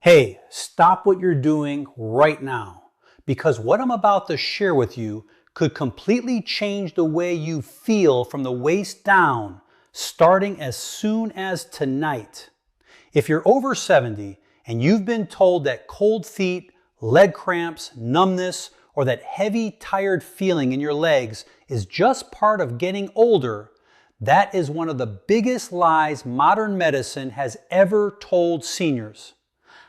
Hey, stop what you're doing right now, because what I'm about to share with you could completely change the way you feel from the waist down, starting as soon as tonight. If you're over 70 and you've been told that cold feet, leg cramps, numbness, or that heavy, tired feeling in your legs is just part of getting older, that is one of the biggest lies modern medicine has ever told seniors.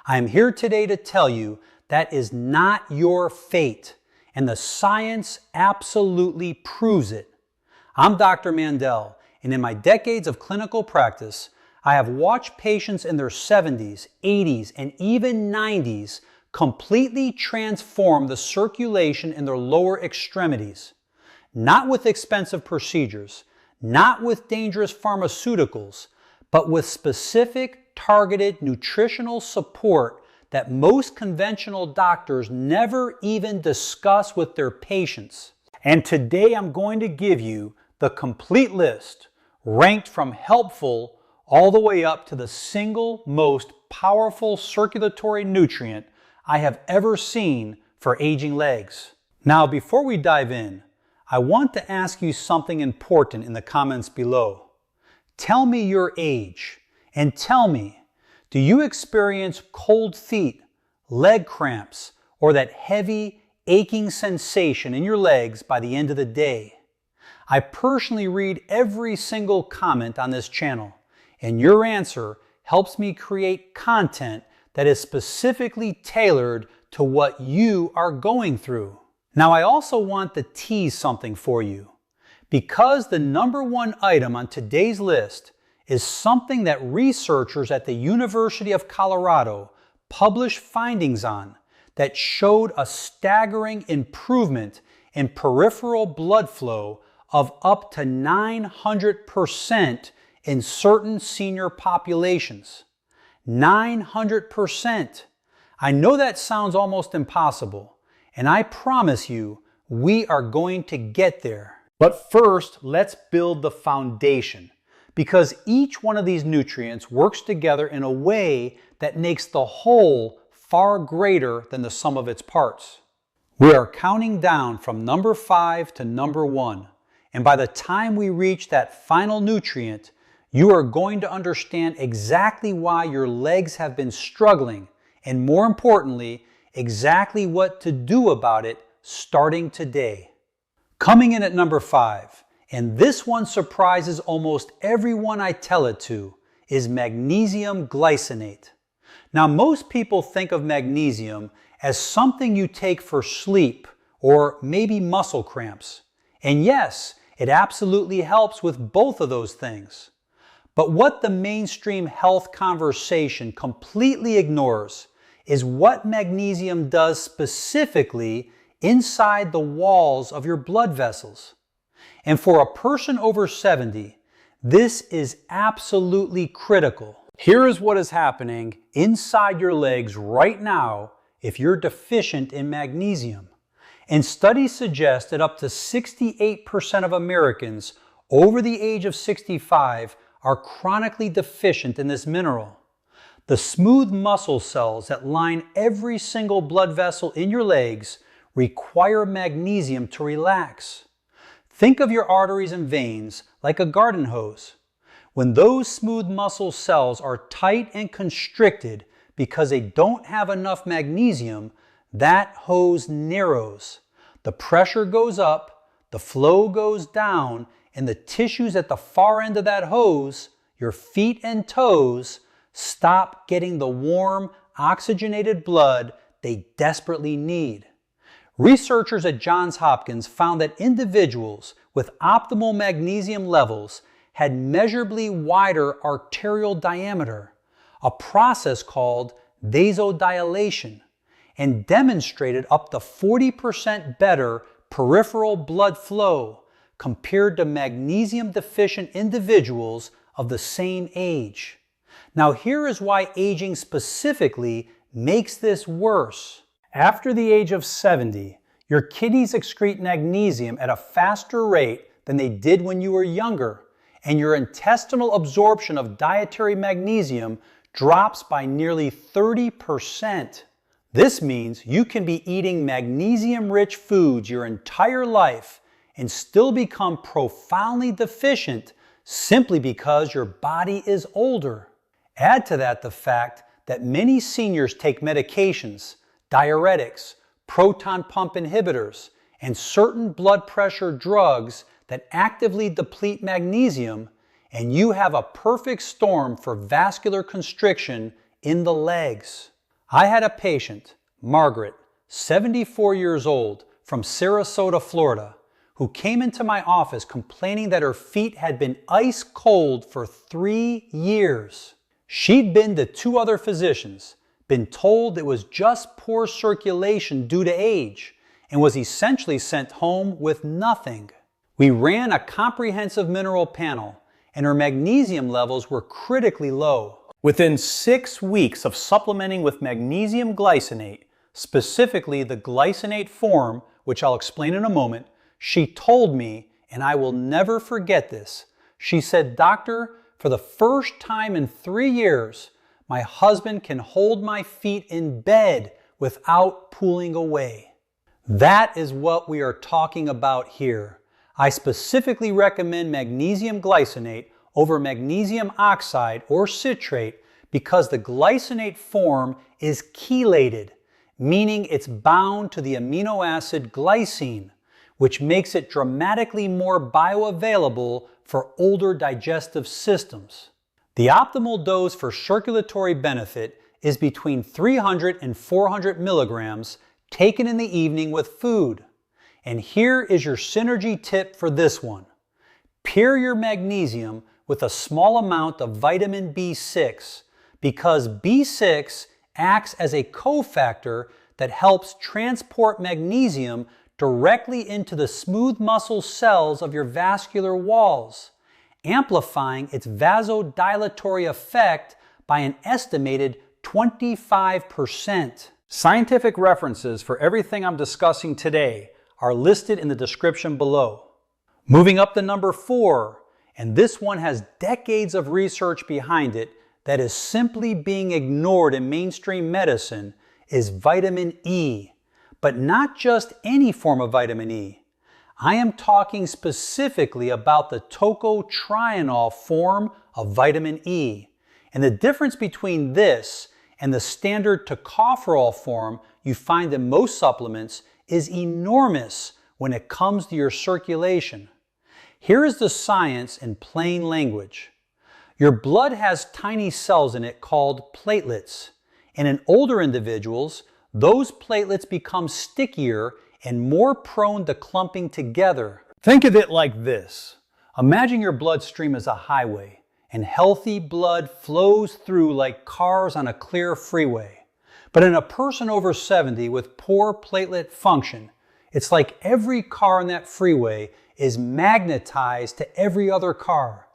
I am here today to tell you that is not your fate, and the science absolutely proves it. I'm Dr. Mandell, and in my decades of clinical practice, I have watched patients in their 70s, 80s, and even 90s completely transform the circulation in their lower extremities. Not with expensive procedures, not with dangerous pharmaceuticals, but with specific targeted nutritional support that most conventional doctors never even discuss with their patients. And today I'm going to give you the complete list, ranked from helpful all the way up to the single most powerful circulatory nutrient I have ever seen for aging legs. Now, before we dive in, I want to ask you something important in the comments below. Tell me your age, and tell me, do you experience cold feet, leg cramps, or that heavy, aching sensation in your legs by the end of the day? I personally read every single comment on this channel, and your answer helps me create content that is specifically tailored to what you are going through. Now, I also want to tease something for you. Because the number one item on today's list is something that researchers at the University of Colorado published findings on that showed a staggering improvement in peripheral blood flow of up to 900% in certain senior populations. 900%. I know that sounds almost impossible, and I promise you, we are going to get there. But first, let's build the foundation, because each one of these nutrients works together in a way that makes the whole far greater than the sum of its parts. We are counting down from number 5 to number 1, and by the time we reach that final nutrient, you are going to understand exactly why your legs have been struggling, and more importantly, exactly what to do about it starting today. Coming in at number 5, and this one surprises almost everyone I tell it to, is magnesium glycinate. Now, most people think of magnesium as something you take for sleep or maybe muscle cramps. And yes, it absolutely helps with both of those things. But what the mainstream health conversation completely ignores is what magnesium does specifically inside the walls of your blood vessels. And for a person over 70, this is absolutely critical. Here is what is happening inside your legs right now if you're deficient in magnesium. And studies suggest that up to 68% of Americans over the age of 65 are chronically deficient in this mineral. The smooth muscle cells that line every single blood vessel in your legs require magnesium to relax. Think of your arteries and veins like a garden hose. When those smooth muscle cells are tight and constricted because they don't have enough magnesium, that hose narrows. The pressure goes up, the flow goes down, and the tissues at the far end of that hose, your feet and toes, stop getting the warm, oxygenated blood they desperately need. Researchers at Johns Hopkins found that individuals with optimal magnesium levels had measurably wider arterial diameter, a process called vasodilation, and demonstrated up to 40% better peripheral blood flow compared to magnesium-deficient individuals of the same age. Now, here is why aging specifically makes this worse. After the age of 70, your kidneys excrete magnesium at a faster rate than they did when you were younger, and your intestinal absorption of dietary magnesium drops by nearly 30%. This means you can be eating magnesium-rich foods your entire life and still become profoundly deficient simply because your body is older. Add to that the fact that many seniors take medications, diuretics, proton pump inhibitors, and certain blood pressure drugs that actively deplete magnesium, and you have a perfect storm for vascular constriction in the legs. I had a patient, Margaret, 74 years old, from Sarasota, Florida, who came into my office complaining that her feet had been ice cold for 3 years. She'd been to 2 other physicians, been told it was just poor circulation due to age, and was essentially sent home with nothing. We ran a comprehensive mineral panel, and her magnesium levels were critically low. Within 6 weeks of supplementing with magnesium glycinate, specifically the glycinate form, which I'll explain in a moment, she told me, and I will never forget this, she said, "Doctor, for the first time in 3 years, my husband can hold my feet in bed without pulling away." That is what we are talking about here. I specifically recommend magnesium glycinate over magnesium oxide or citrate because the glycinate form is chelated, meaning it's bound to the amino acid glycine, which makes it dramatically more bioavailable for older digestive systems. The optimal dose for circulatory benefit is between 300 and 400 milligrams taken in the evening with food. And here is your synergy tip for this one. Pair your magnesium with a small amount of vitamin B6 because B6 acts as a cofactor that helps transport magnesium directly into the smooth muscle cells of your vascular walls, amplifying its vasodilatory effect by an estimated 25%. Scientific references for everything I'm discussing today are listed in the description below. Moving up to number 4, and this one has decades of research behind it that is simply being ignored in mainstream medicine, is vitamin E. But not just any form of vitamin E. I am talking specifically about the tocotrienol form of vitamin E. And the difference between this and the standard tocopherol form you find in most supplements is enormous when it comes to your circulation. Here is the science in plain language. Your blood has tiny cells in it called platelets. And in older individuals, those platelets become stickier and more prone to clumping together. Think of it like this. Imagine your bloodstream as a highway, and healthy blood flows through like cars on a clear freeway. But in a person over 70 with poor platelet function, it's like every car on that freeway is magnetized to every other car.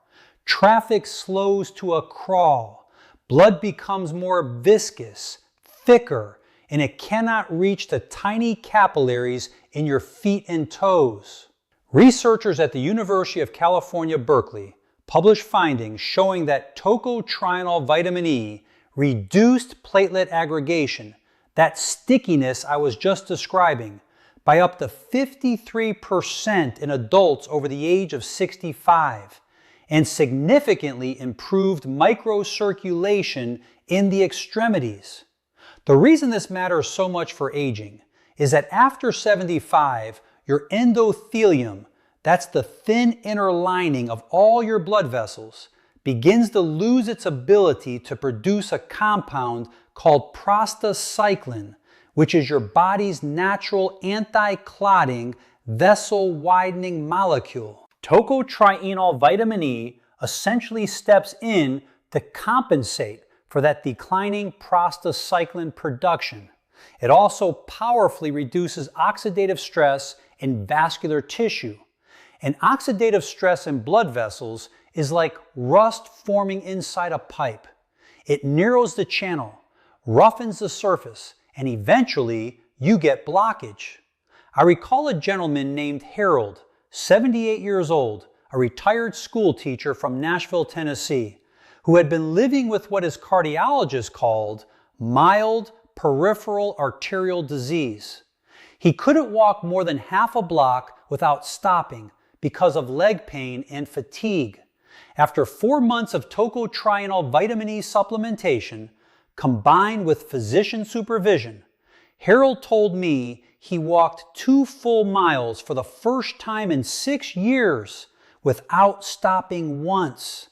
Traffic slows to a crawl. Blood becomes more viscous, thicker, and it cannot reach the tiny capillaries in your feet and toes. Researchers at the University of California, Berkeley published findings showing that tocotrienol vitamin E reduced platelet aggregation, that stickiness I was just describing, by up to 53% in adults over the age of 65, and significantly improved microcirculation in the extremities. The reason this matters so much for aging is that after 75, your endothelium, that's the thin inner lining of all your blood vessels, begins to lose its ability to produce a compound called prostacyclin, which is your body's natural anti-clotting, vessel-widening molecule. Tocotrienol vitamin E essentially steps in to compensate for that declining prostacyclin production. It also powerfully reduces oxidative stress in vascular tissue. And oxidative stress in blood vessels is like rust forming inside a pipe. It narrows the channel, roughens the surface, and eventually you get blockage. I recall a gentleman named Harold, 78 years old, a retired school teacher from Nashville, Tennessee, who had been living with what his cardiologist called mild peripheral arterial disease. He couldn't walk more than half a block without stopping because of leg pain and fatigue. After 4 months of Tocotrienol Vitamin E supplementation, combined with physician supervision, Harold told me he walked 2 full miles for the first time in 6 years without stopping once.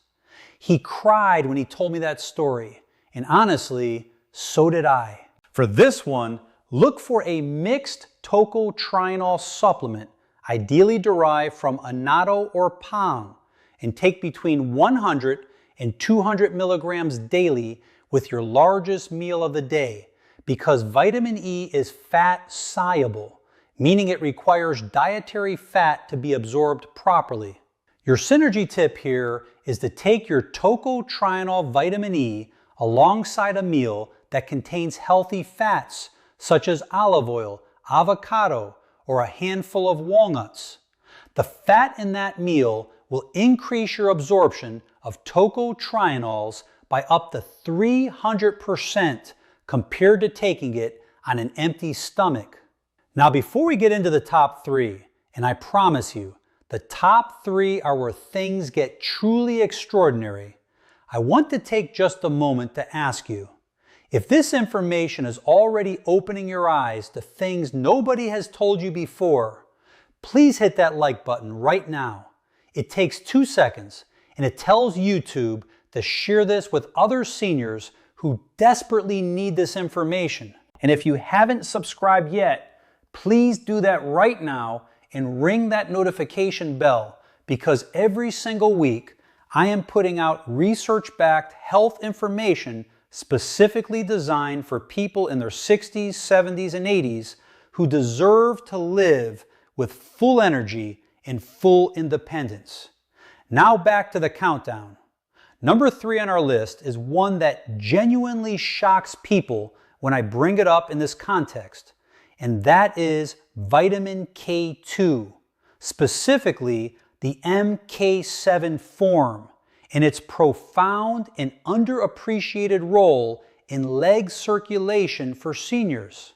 He cried when he told me that story, and honestly, so did I. For this one, look for a mixed tocotrienol supplement, ideally derived from annatto or palm, and take between 100 and 200 milligrams daily with your largest meal of the day, because vitamin E is fat soluble, meaning it requires dietary fat to be absorbed properly. Your synergy tip here is to take your Tocotrienol Vitamin E alongside a meal that contains healthy fats such as olive oil, avocado, or a handful of walnuts. The fat in that meal will increase your absorption of tocotrienols by up to 300% compared to taking it on an empty stomach. Now, before we get into the top 3, and I promise you, the top 3 are where things get truly extraordinary, I want to take just a moment to ask you, if this information is already opening your eyes to things nobody has told you before, please hit that like button right now. It takes 2 seconds, and it tells YouTube to share this with other seniors who desperately need this information. And if you haven't subscribed yet, please do that right now and ring that notification bell, because every single week I am putting out research-backed health information specifically designed for people in their 60s, 70s, and 80s who deserve to live with full energy and full independence. Now back to the countdown. Number 3 on our list is one that genuinely shocks people when I bring it up in this context, and that is vitamin K2, specifically the MK7 form, and its profound and underappreciated role in leg circulation for seniors.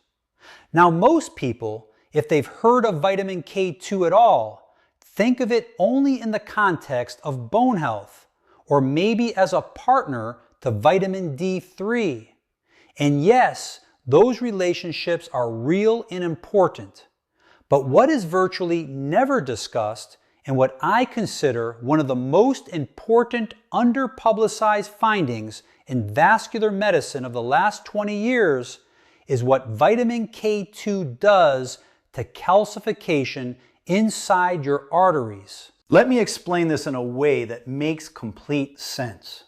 Now, most people, if they've heard of vitamin K2 at all, think of it only in the context of bone health, or maybe as a partner to vitamin D3. And yes, those relationships are real and important. But what is virtually never discussed, and what I consider one of the most important underpublicized findings in vascular medicine of the last 20 years, is what vitamin K2 does to calcification inside your arteries. Let me explain this in a way that makes complete sense.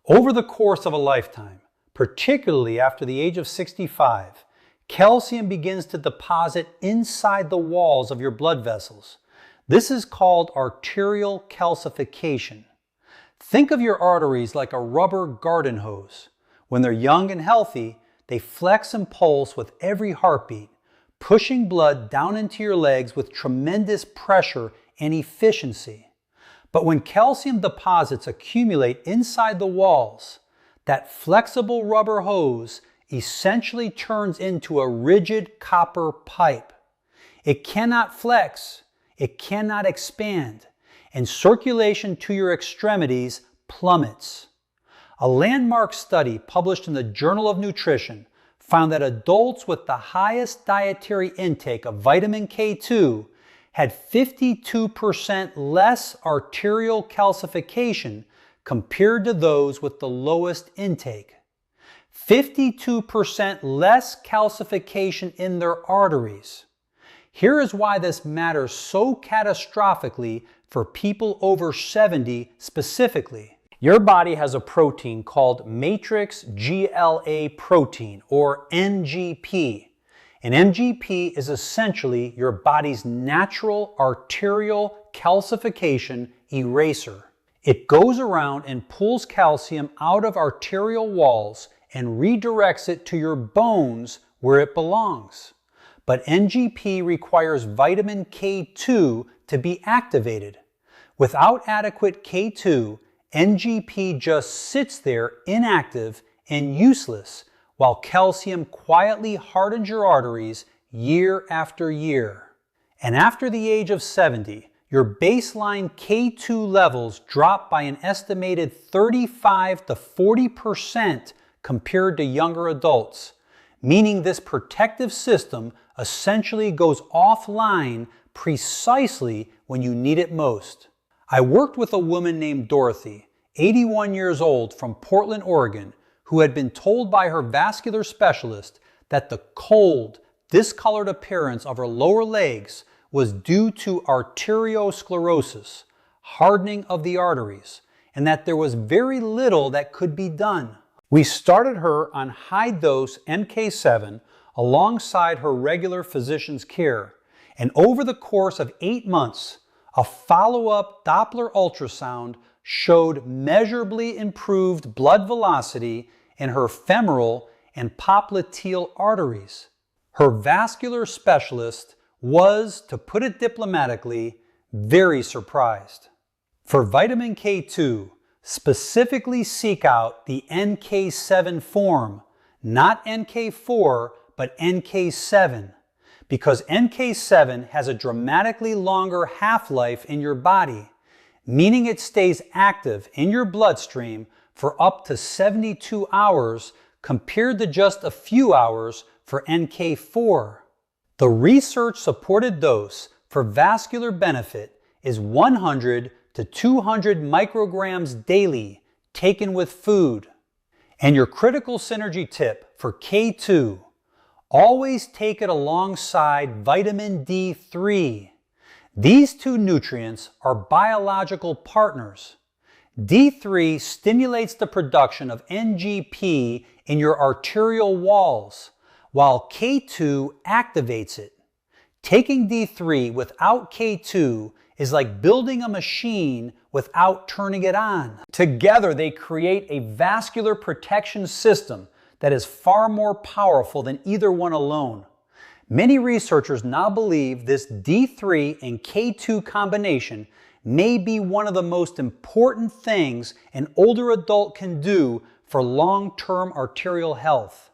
Over the course of a lifetime, particularly after the age of 65, calcium begins to deposit inside the walls of your blood vessels. This is called arterial calcification. Think of your arteries like a rubber garden hose. When they're young and healthy, they flex and pulse with every heartbeat, pushing blood down into your legs with tremendous pressure and efficiency. But when calcium deposits accumulate inside the walls, that flexible rubber hose essentially turns into a rigid copper pipe. It cannot flex, it cannot expand, and circulation to your extremities plummets. A landmark study published in the Journal of Nutrition found that adults with the highest dietary intake of vitamin K2 had 52% less arterial calcification compared to those with the lowest intake. 52% less calcification in their arteries. Here is why this matters so catastrophically for people over 70 specifically. Your body has a protein called matrix GLA protein, or NGP. And NGP is essentially your body's natural arterial calcification eraser. It goes around and pulls calcium out of arterial walls and redirects it to your bones where it belongs. But NGP requires vitamin K2 to be activated. Without adequate K2, NGP just sits there inactive and useless while calcium quietly hardens your arteries year after year. And after the age of 70, your baseline K2 levels drop by an estimated 35 to 40% compared to younger adults, meaning this protective system essentially goes offline precisely when you need it most. I worked with a woman named Dorothy, 81 years old, from Portland, Oregon, who had been told by her vascular specialist that the cold, discolored appearance of her lower legs was due to arteriosclerosis, hardening of the arteries, and that there was very little that could be done. We started her on high-dose MK7 alongside her regular physician's care, and over the course of 8 months, a follow-up Doppler ultrasound showed measurably improved blood velocity in her femoral and popliteal arteries. Her vascular specialist was, to put it diplomatically, very surprised. For vitamin K2, specifically seek out the NK7 form, not NK4, but NK7, because NK7 has a dramatically longer half-life in your body, meaning it stays active in your bloodstream for up to 72 hours compared to just a few hours for NK4. The research-supported dose for vascular benefit is 100 to 200 micrograms daily, taken with food. And your critical synergy tip for K2, always take it alongside vitamin D3. These two nutrients are biological partners. D3 stimulates the production of NGP in your arterial walls, while K2 activates it. Taking D3 without K2 is like building a machine without turning it on. Together they create a vascular protection system that is far more powerful than either one alone. Many researchers now believe this D3 and K2 combination may be one of the most important things an older adult can do for long-term arterial health.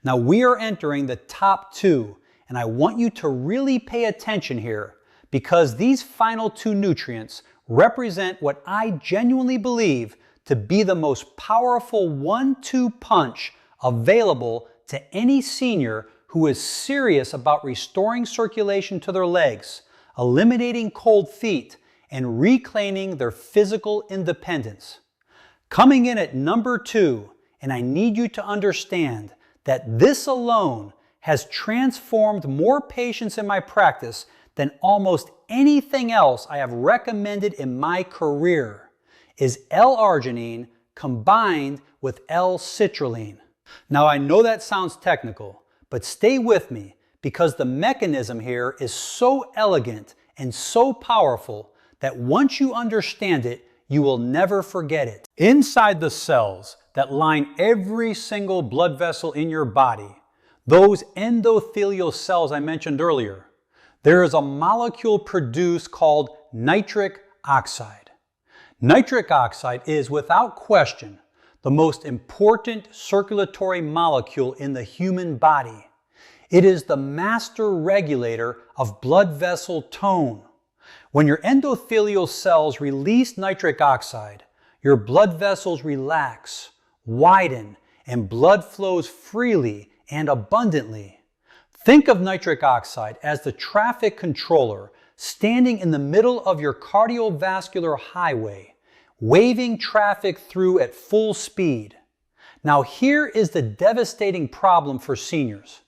Now we are entering the top 2, and I want you to really pay attention here, because these final 2 nutrients represent what I genuinely believe to be the most powerful 1-2 punch available to any senior who is serious about restoring circulation to their legs, eliminating cold feet, and reclaiming their physical independence. Coming in at number 2, and I need you to understand that this alone has transformed more patients in my practice than almost anything else I have recommended in my career, is L-Arginine combined with L-Citrulline. Now I know that sounds technical, but stay with me, because the mechanism here is so elegant and so powerful that once you understand it, you will never forget it. Inside the cells that line every single blood vessel in your body, those endothelial cells I mentioned earlier, there is a molecule produced called nitric oxide. Nitric oxide is, without question, the most important circulatory molecule in the human body. It is the master regulator of blood vessel tone. When your endothelial cells release nitric oxide, your blood vessels relax, widen, and blood flows freely and abundantly. Think of nitric oxide as the traffic controller standing in the middle of your cardiovascular highway, waving traffic through at full speed. Now here is the devastating problem for seniors.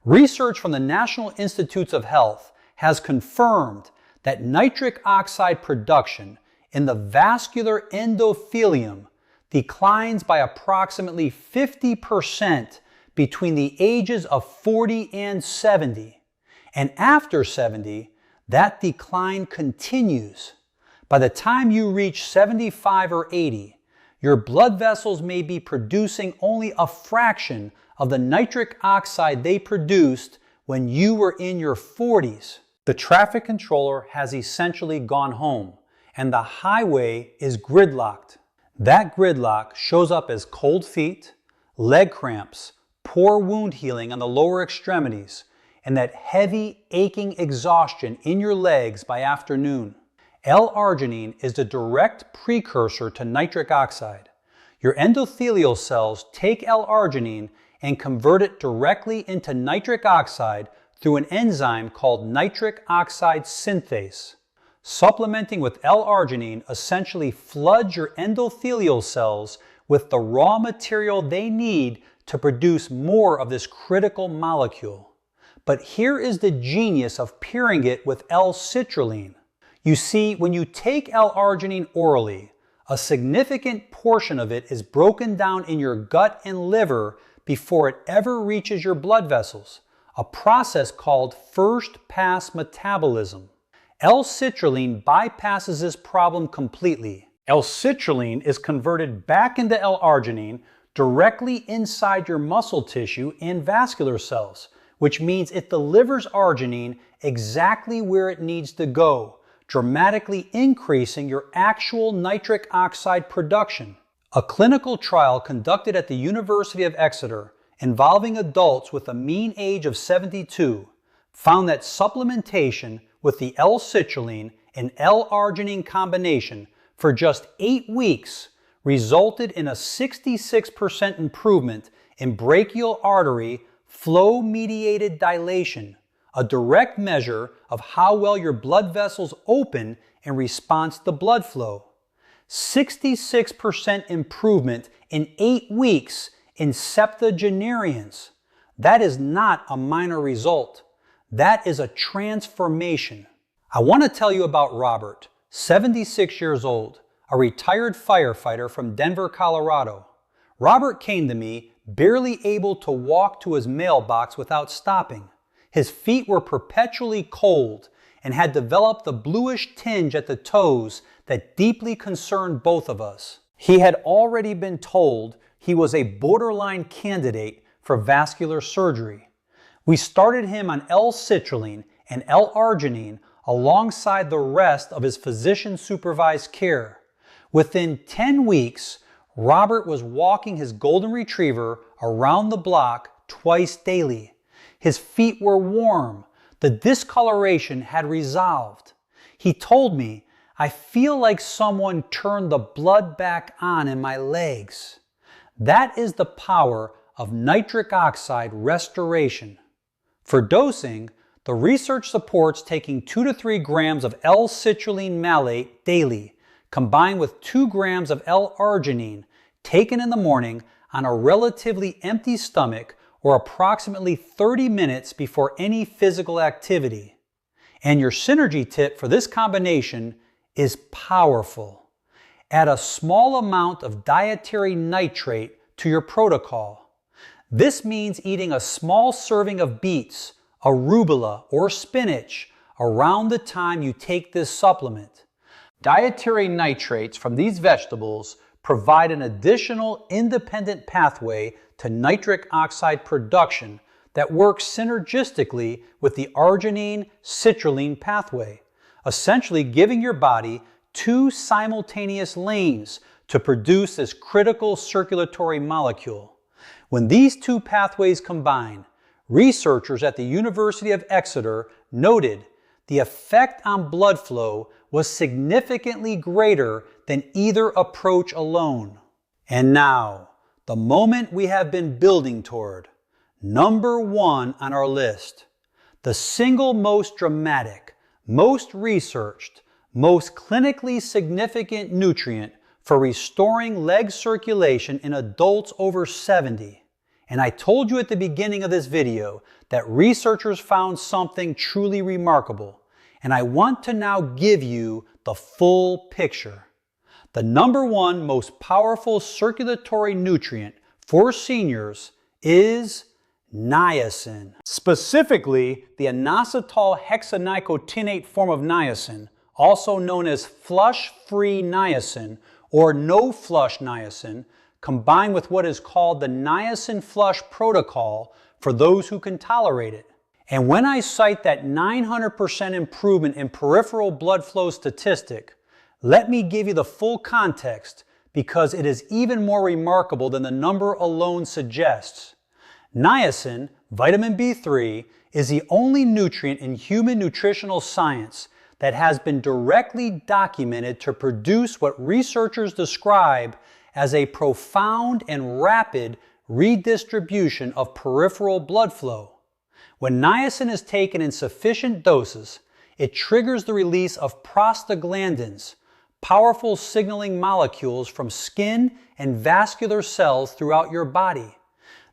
Research from the National Institutes of Health has confirmed that nitric oxide production in the vascular endothelium declines by approximately 50% between the ages of 40 and 70. And after 70, that decline continues. By the time you reach 75 or 80, your blood vessels may be producing only a fraction of the nitric oxide they produced when you were in your 40s. The traffic controller has essentially gone home, and the highway is gridlocked. That gridlock shows up as cold feet, leg cramps, poor wound healing on the lower extremities, and that heavy, aching exhaustion in your legs by afternoon. L-Arginine is the direct precursor to nitric oxide. Your endothelial cells take L-Arginine and convert it directly into nitric oxide through an enzyme called nitric oxide synthase. Supplementing with L-Arginine essentially floods your endothelial cells with the raw material they need to produce more of this critical molecule. But here is the genius of pairing it with L-Citrulline. You see, when you take L-Arginine orally, a significant portion of it is broken down in your gut and liver before it ever reaches your blood vessels, a process called first-pass metabolism. L-Citrulline bypasses this problem completely. L-Citrulline is converted back into L-Arginine directly inside your muscle tissue and vascular cells, which means it delivers arginine exactly where it needs to go, dramatically increasing your actual nitric oxide production. A clinical trial conducted at the University of Exeter involving adults with a mean age of 72 found that supplementation with the L-Citrulline and L-Arginine combination for just 8 weeks resulted in a 66% improvement in brachial artery flow-mediated dilation, a direct measure of how well your blood vessels open in response to blood flow. 66% improvement in 8 weeks in septuagenarians. That is not a minor result. That is a transformation. I want to tell you about Robert, 76 years old, a retired firefighter from Denver, Colorado. Robert came to me barely able to walk to his mailbox without stopping. His feet were perpetually cold and had developed the bluish tinge at the toes that deeply concerned both of us. He had already been told he was a borderline candidate for vascular surgery. We started him on L-Citrulline and L-Arginine alongside the rest of his physician-supervised care. Within 10 weeks, Robert was walking his golden retriever around the block twice daily. His feet were warm. The discoloration had resolved. He told me, "I feel like someone turned the blood back on in my legs." That is the power of nitric oxide restoration. For dosing, the research supports taking 2 to 3 grams of L-Citrulline malate daily, combined with 2 grams of L-Arginine, taken in the morning on a relatively empty stomach or approximately 30 minutes before any physical activity. And your synergy tip for this combination is powerful. Add a small amount of dietary nitrate to your protocol. This means eating a small serving of beets, arugula, or spinach around the time you take this supplement. Dietary nitrates from these vegetables provide an additional independent pathway to nitric oxide production that works synergistically with the arginine-citrulline pathway, essentially giving your body 2 simultaneous lanes to produce this critical circulatory molecule. When these 2 pathways combine, researchers at the University of Exeter noted the effect on blood flow was significantly greater than either approach alone. And now, the moment we have been building toward, number 1 on our list, the single most dramatic, most researched, most clinically significant nutrient for restoring leg circulation in adults over 70. And I told you at the beginning of this video that researchers found something truly remarkable, and I want to now give you the full picture. The number 1 most powerful circulatory nutrient for seniors is niacin. Specifically, the inositol hexanicotinate form of niacin, also known as flush-free niacin or no-flush niacin, combined with what is called the niacin flush protocol for those who can tolerate it. And when I cite that 900% improvement in peripheral blood flow statistic, let me give you the full context because it is even more remarkable than the number alone suggests. Niacin, vitamin B3, is the only nutrient in human nutritional science that has been directly documented to produce what researchers describe as a profound and rapid redistribution of peripheral blood flow. When niacin is taken in sufficient doses, it triggers the release of prostaglandins, powerful signaling molecules from skin and vascular cells throughout your body.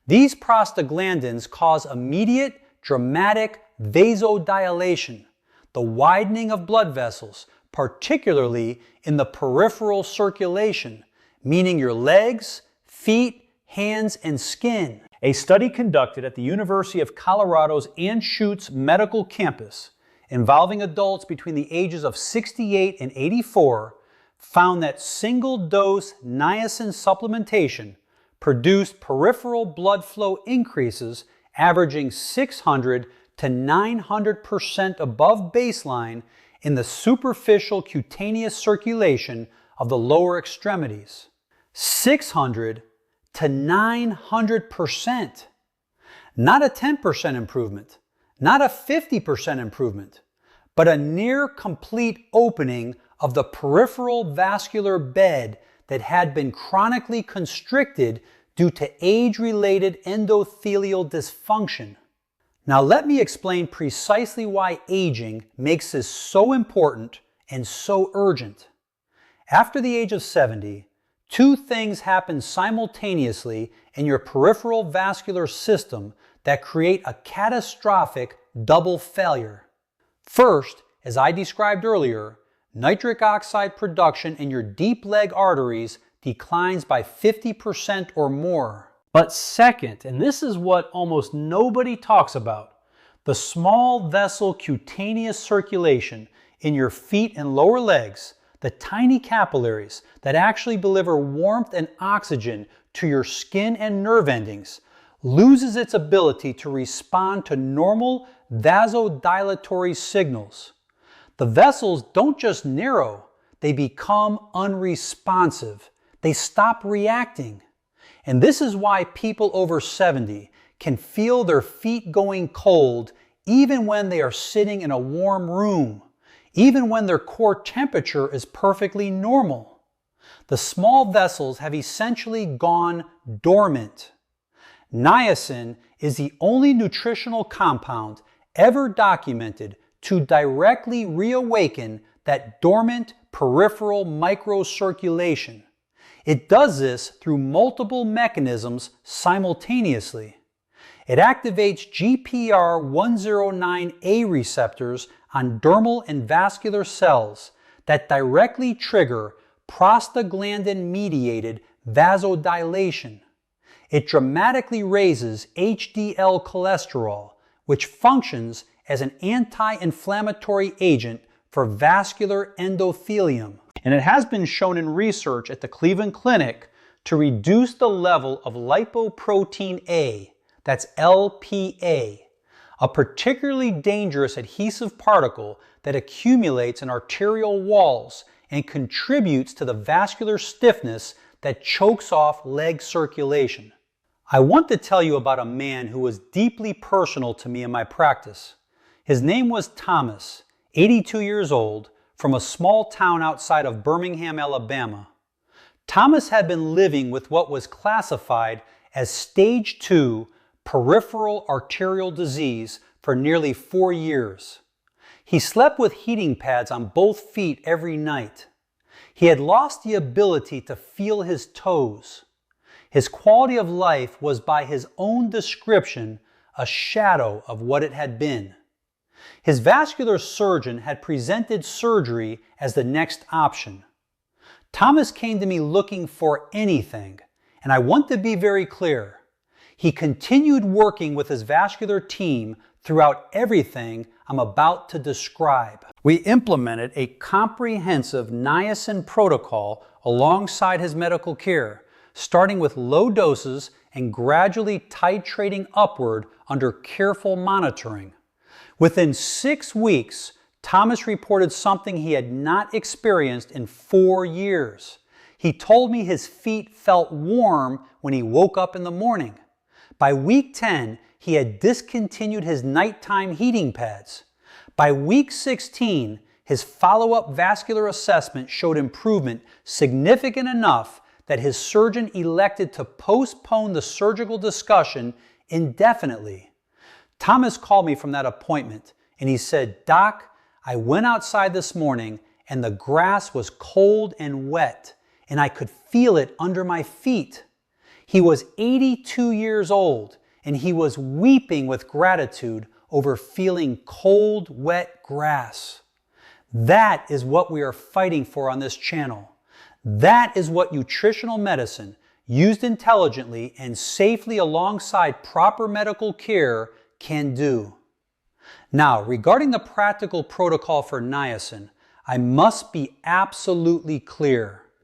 These prostaglandins cause immediate, dramatic vasodilation, the widening of blood vessels, particularly in the peripheral circulation, meaning your legs, feet, hands, and skin. A study conducted at the University of Colorado's Anschutz Medical Campus involving adults between the ages of 68 and 84 found that single-dose niacin supplementation produced peripheral blood flow increases averaging 600 to 900% above baseline in the superficial cutaneous circulation of the lower extremities. 600 to 900%. Not a 10% improvement, not a 50% improvement, but a near complete opening of the peripheral vascular bed that had been chronically constricted due to age-related endothelial dysfunction. Now let me explain precisely why aging makes this so important and so urgent. After the age of 70, two things happen simultaneously in your peripheral vascular system that create a catastrophic double failure. First, as I described earlier, nitric oxide production in your deep leg arteries declines by 50% or more. But second, and this is what almost nobody talks about, the small vessel cutaneous circulation in your feet and lower legs, the tiny capillaries that actually deliver warmth and oxygen to your skin and nerve endings, loses its ability to respond to normal vasodilatory signals. The vessels don't just narrow, they become unresponsive. They stop reacting. And this is why people over 70 can feel their feet going cold even when they are sitting in a warm room, even when their core temperature is perfectly normal. The small vessels have essentially gone dormant. Niacin is the only nutritional compound ever documented to directly reawaken that dormant peripheral microcirculation. It does this through multiple mechanisms simultaneously. It activates GPR109A receptors on dermal and vascular cells that directly trigger prostaglandin-mediated vasodilation. It dramatically raises HDL cholesterol, which functions as an anti-inflammatory agent for vascular endothelium. And it has been shown in research at the Cleveland Clinic to reduce the level of lipoprotein A, that's LPA, a particularly dangerous adhesive particle that accumulates in arterial walls and contributes to the vascular stiffness that chokes off leg circulation. I want to tell you about a man who was deeply personal to me in my practice. His name was Thomas, 82 years old, from a small town outside of Birmingham, Alabama. Thomas had been living with what was classified as stage 2 peripheral arterial disease for nearly 4 years. He slept with heating pads on both feet every night. He had lost the ability to feel his toes. His quality of life was, by his own description, a shadow of what it had been. His vascular surgeon had presented surgery as the next option. Thomas came to me looking for anything, and I want to be very clear. He continued working with his vascular team throughout everything I'm about to describe. We implemented a comprehensive niacin protocol alongside his medical care, starting with low doses and gradually titrating upward under careful monitoring. Within 6 weeks, Thomas reported something he had not experienced in 4 years. He told me his feet felt warm when he woke up in the morning. By week 10, he had discontinued his nighttime heating pads. By week 16, his follow-up vascular assessment showed improvement significant enough that his surgeon elected to postpone the surgical discussion indefinitely. Thomas called me from that appointment and he said, "Doc, I went outside this morning and the grass was cold and wet and I could feel it under my feet." He was 82 years old and he was weeping with gratitude over feeling cold, wet grass. That is what we are fighting for on this channel. That is what nutritional medicine, used intelligently and safely alongside proper medical care, can do. Now, regarding the practical protocol for niacin, I must be absolutely clear.